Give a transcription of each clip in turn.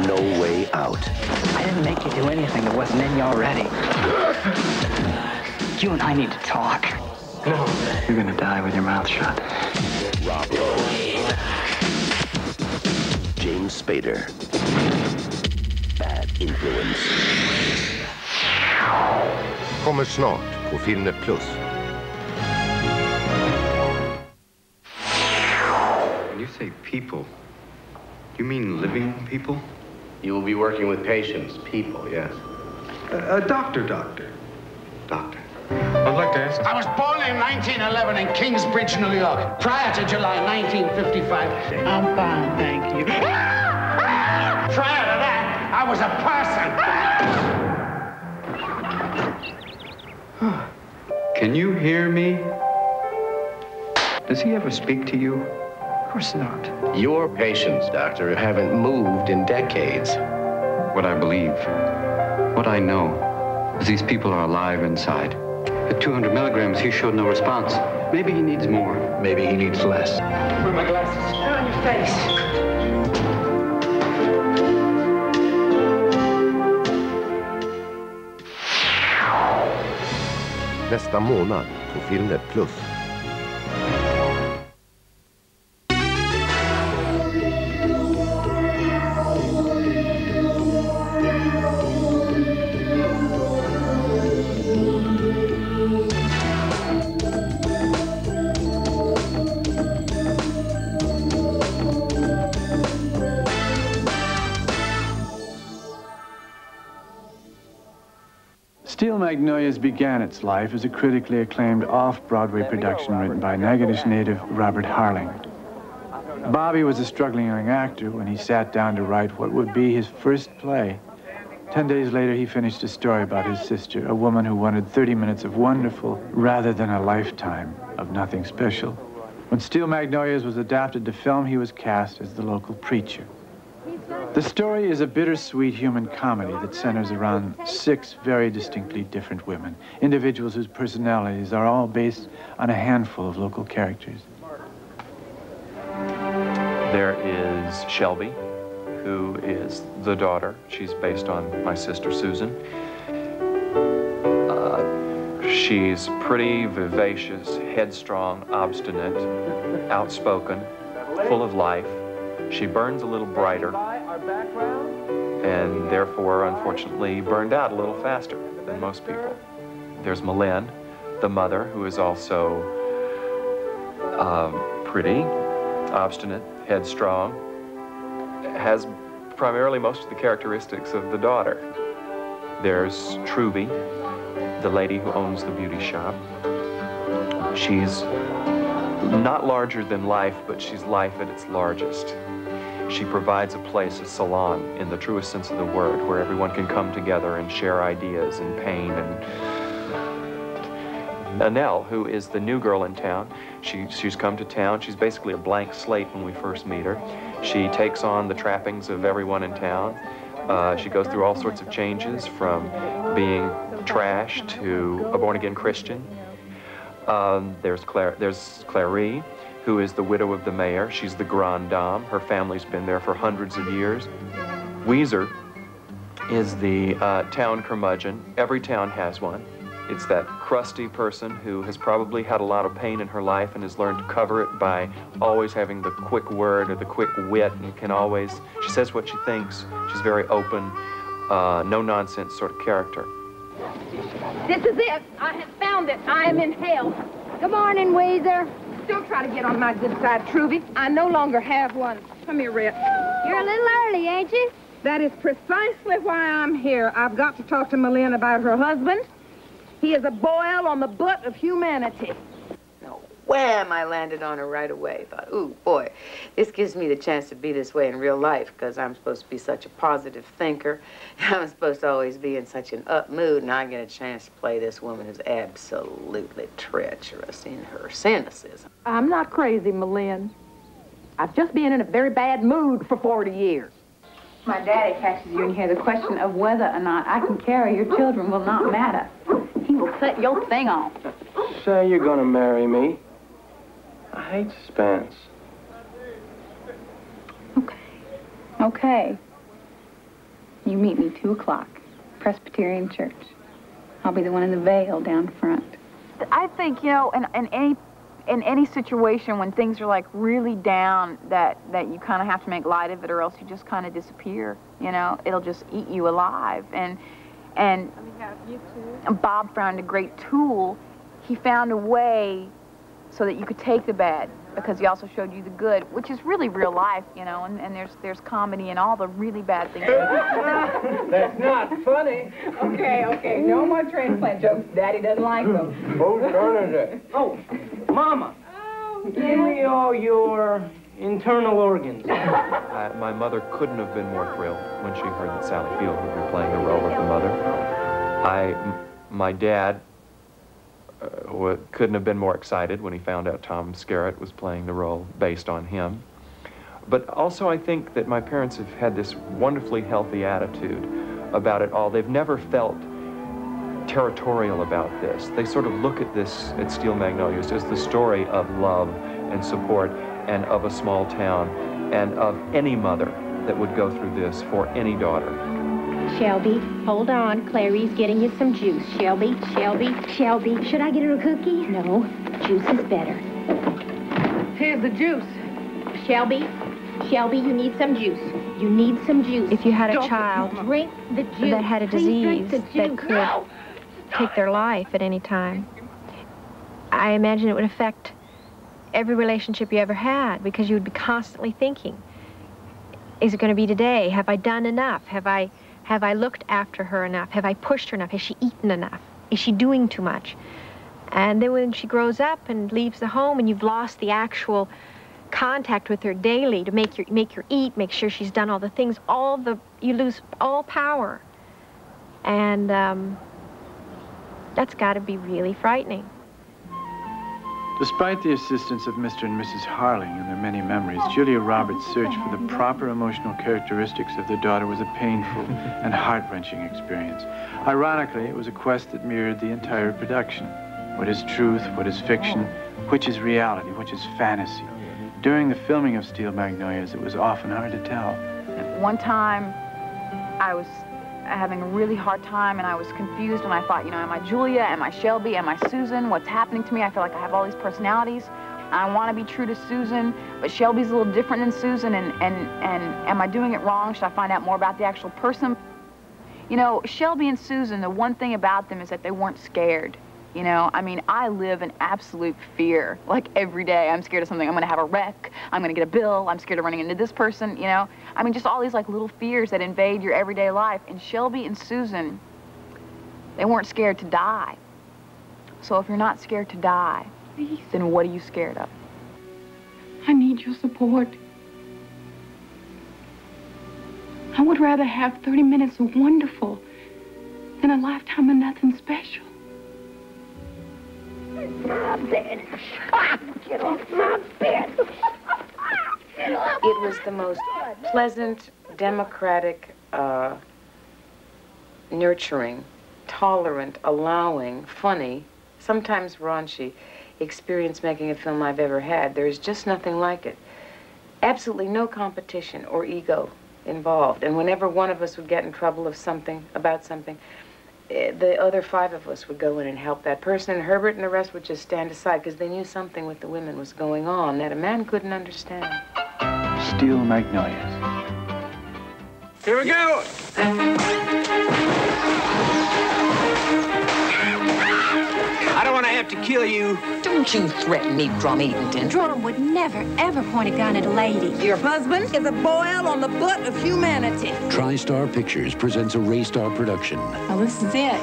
no way out. I didn't make you do anything that wasn't in you already. You and I need to talk. No. You're gonna die with your mouth shut. Rob Lowe. James Spader. Bad Influence. Kommer snart på Filmnet Plus. When you say people, you mean living people? You will be working with patients, people, yes. Doctor. I'd like to ask... I was born in 1911 in Kingsbridge, New York, prior to July 1955. I'm fine, thank you. Prior to that, I was a person. Can you hear me? Does he ever speak to you? Of course not. Your patients, doctor, haven't moved in decades. What I believe, what I know, is these people are alive inside. At 200 milligrams, he showed no response. Maybe he needs more. Maybe he needs less. Where are my glasses? They're on your face. Nästa månad på Filmnet Plus. Steel Magnolias began its life as a critically acclaimed off-Broadway production written by Natchitoches native Robert Harling. Bobby was a struggling young actor when he sat down to write what would be his first play. 10 days later, he finished a story about his sister, a woman who wanted 30 minutes of wonderful rather than a lifetime of nothing special. When Steel Magnolias was adapted to film, he was cast as the local preacher. The story is a bittersweet human comedy that centers around 6 very distinctly different women, individuals whose personalities are all based on a handful of local characters. There is Shelby, who is the daughter. She's based on my sister Susan. She's pretty, vivacious, headstrong, obstinate, outspoken, full of life. She burns a little brighter, and therefore, unfortunately, burned out a little faster than most people. There's Malin, the mother, who is also pretty, obstinate, headstrong, has primarily most of the characteristics of the daughter. There's Truby, the lady who owns the beauty shop. She's not larger than life, but she's life at its largest. She provides a place, a salon, in the truest sense of the word, where everyone can come together and share ideas and pain. And Annelle, who is the new girl in town, she's come to town. She's basically a blank slate when we first meet her. She takes on the trappings of everyone in town. She goes through all sorts of changes, from being trash to a born-again Christian. There's Clary, who is the widow of the mayor. She's the grande dame. Her family's been there for hundreds of years. Weezer is the town curmudgeon. Every town has one. It's that crusty person who has probably had a lot of pain in her life and has learned to cover it by always having the quick word or the quick wit, and can always, she says what she thinks. She's very open, no-nonsense sort of character. This is it. I have found it. I am in hell. Good morning, Weezer. Don't try to get on my good side, Truby. I no longer have one. Come here, Rhett. You're a little early, ain't you? That is precisely why I'm here. I've got to talk to Malin about her husband. He is a boil on the butt of humanity. No, wham, I landed on her right away. Thought, ooh, boy, this gives me the chance to be this way in real life, because I'm supposed to be such a positive thinker. I'm supposed to always be in such an up mood, and I get a chance to play this woman who's absolutely treacherous in her cynicism. I'm not crazy, Malin. I've just been in a very bad mood for 40 years. My daddy catches you and you hear the question of whether or not I can carry your children will not matter. He will set your thing on. Say you're gonna marry me. I hate suspense. Okay. You meet me 2 o'clock, Presbyterian Church. I'll be the one in the veil down front. I think, you know, in any situation when things are like really down, that you kind of have to make light of it, or else you just kind of disappear. You know, it'll just eat you alive. And Bob found a great tool. He found a way so that you could take the bad, because he also showed you the good, which is really real life, you know, and there's comedy in all the really bad things. That's not funny. Okay, no more transplant jokes. Daddy doesn't like them. Oh, darn it. Oh, Mama, give me all your internal organs. My mother couldn't have been more thrilled when she heard that Sally Field would be playing the role of the mother. My dad couldn't have been more excited when he found out Tom Skerritt was playing the role based on him. But also I think that my parents have had this wonderfully healthy attitude about it all. They've never felt territorial about this. They sort of look at this, at Steel Magnolias, as the story of love and support and of a small town and of any mother that would go through this for any daughter. Shelby, hold on. Clary's getting you some juice. Shelby. Should I get her a cookie? No, juice is better. Here's the juice. Shelby, you need some juice. You need some juice. If you had a child drink the juice. that had a disease that could take their life at any time, I imagine it would affect every relationship you ever had, because you would be constantly thinking, is it going to be today? Have I done enough? Have I looked after her enough? Have I pushed her enough? Has she eaten enough? Is she doing too much? And then when she grows up and leaves the home and you've lost the actual contact with her daily to make her eat, make sure she's done all the things, you lose all power. And that's got to be really frightening. Despite the assistance of Mr. and Mrs. Harling and their many memories, Julia Roberts' search for the proper emotional characteristics of their daughter was a painful and heart-wrenching experience. Ironically, it was a quest that mirrored the entire production. What is truth? What is fiction? Which is reality? Which is fantasy? During the filming of Steel Magnolias, it was often hard to tell. One time, I was having a really hard time, and I was confused, and I thought, you know, am I Julia? Am I Shelby? Am I Susan? What's happening to me? I feel like I have all these personalities. I want to be true to Susan, but Shelby's a little different than Susan, and am I doing it wrong? Should I find out more about the actual person? You know, Shelby and Susan, the one thing about them is that they weren't scared. You know, I mean, I live in absolute fear. Like, every day I'm scared of something. I'm going to have a wreck. I'm going to get a bill. I'm scared of running into this person, you know. I mean, just all these, like, little fears that invade your everyday life. And Shelby and Susan, they weren't scared to die. So if you're not scared to die, then what are you scared of? I need your support. I would rather have 30 minutes of wonderful than a lifetime of nothing special. My bed. Get off my bed. It was the most pleasant, democratic, nurturing, tolerant, allowing, funny, sometimes raunchy experience making a film I've ever had. There's just nothing like it. Absolutely no competition or ego involved. And whenever one of us would get in trouble about something, the other 5 of us would go in and help that person, and Herbert and the rest would just stand aside because they knew something with the women was going on that a man couldn't understand. Steel Magnolias. Here we go! I don't want to have to kill you. Don't you threaten me, Drum Eaton. Drum would never, ever point a gun at a lady. Your husband is a boil on the butt of humanity. TriStar Pictures presents a Raystar production. Well, this is it.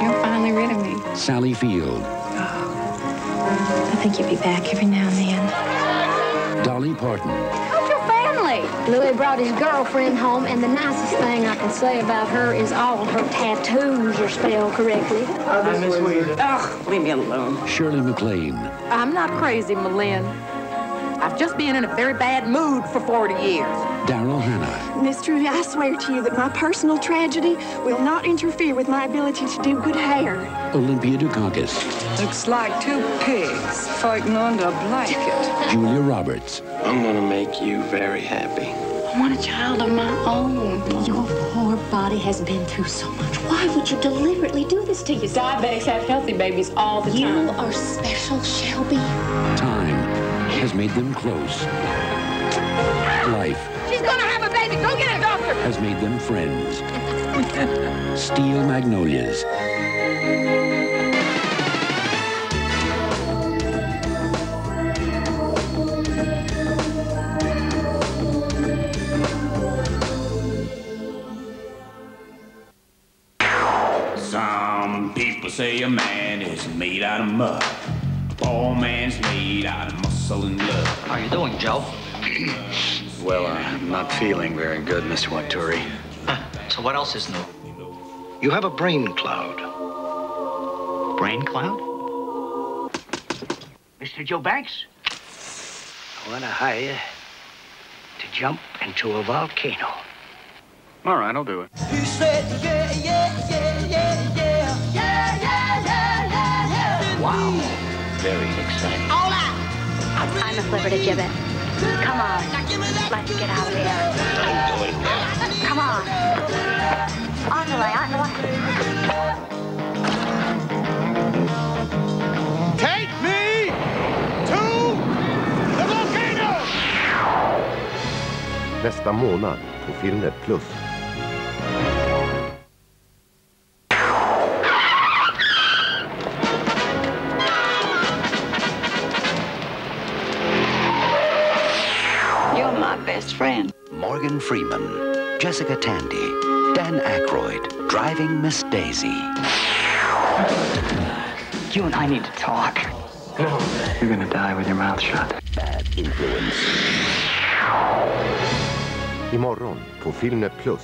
You're finally rid of me. Sally Field. I think you'll be back every now and then. Dolly Parton. How's your family? Louis brought his girlfriend home, and the nicest thing I can say about her is all her tattoos are spelled correctly. Hi, Miss Weezer. Ugh, leave me alone. Shirley MacLaine. I'm not crazy, Malin. I've just been in a very bad mood for 40 years. Daryl Hannah. Miss Trudy, I swear to you that my personal tragedy will not interfere with my ability to do good hair. Olympia Dukakis. Looks like 2 pigs fighting under a blanket. Julia Roberts. I'm gonna make you very happy. I want a child of my own. Your poor body has been through so much. Why would you deliberately do this to yourself? Diabetics have healthy babies all the time. You are special, Shelby. Time has made them close. Life She's gonna have a baby. Go get a doctor. has made them friends. Steel Magnolias. Some people say a man is made out of mud. A poor man's made out of muscle and blood. How you doing, Joe? Well, I'm not feeling very good, Mr. Waturi. So what else is new? You have a brain cloud. Brain cloud? Mr. Joe Banks? I want to hire you to jump into a volcano. All right, I'll do it. He said, yeah, yeah, yeah, yeah, yeah. Yeah, yeah, yeah, yeah, yeah. Wow. Very exciting. All out. I'm a flipper to gibbet. Come on. Let's get out of here. I'm going there. Come on. On the way, on the way. Take me to the volcano! Nästa månad på Filmnet Plus. You're my best friend. Morgan Freeman, Jessica Tandy, Dan Aykroyd, driving Miss Daisy. You and I need to talk. You're gonna die with your mouth shut. Bad influence. Imorgon på Filmnet Plus.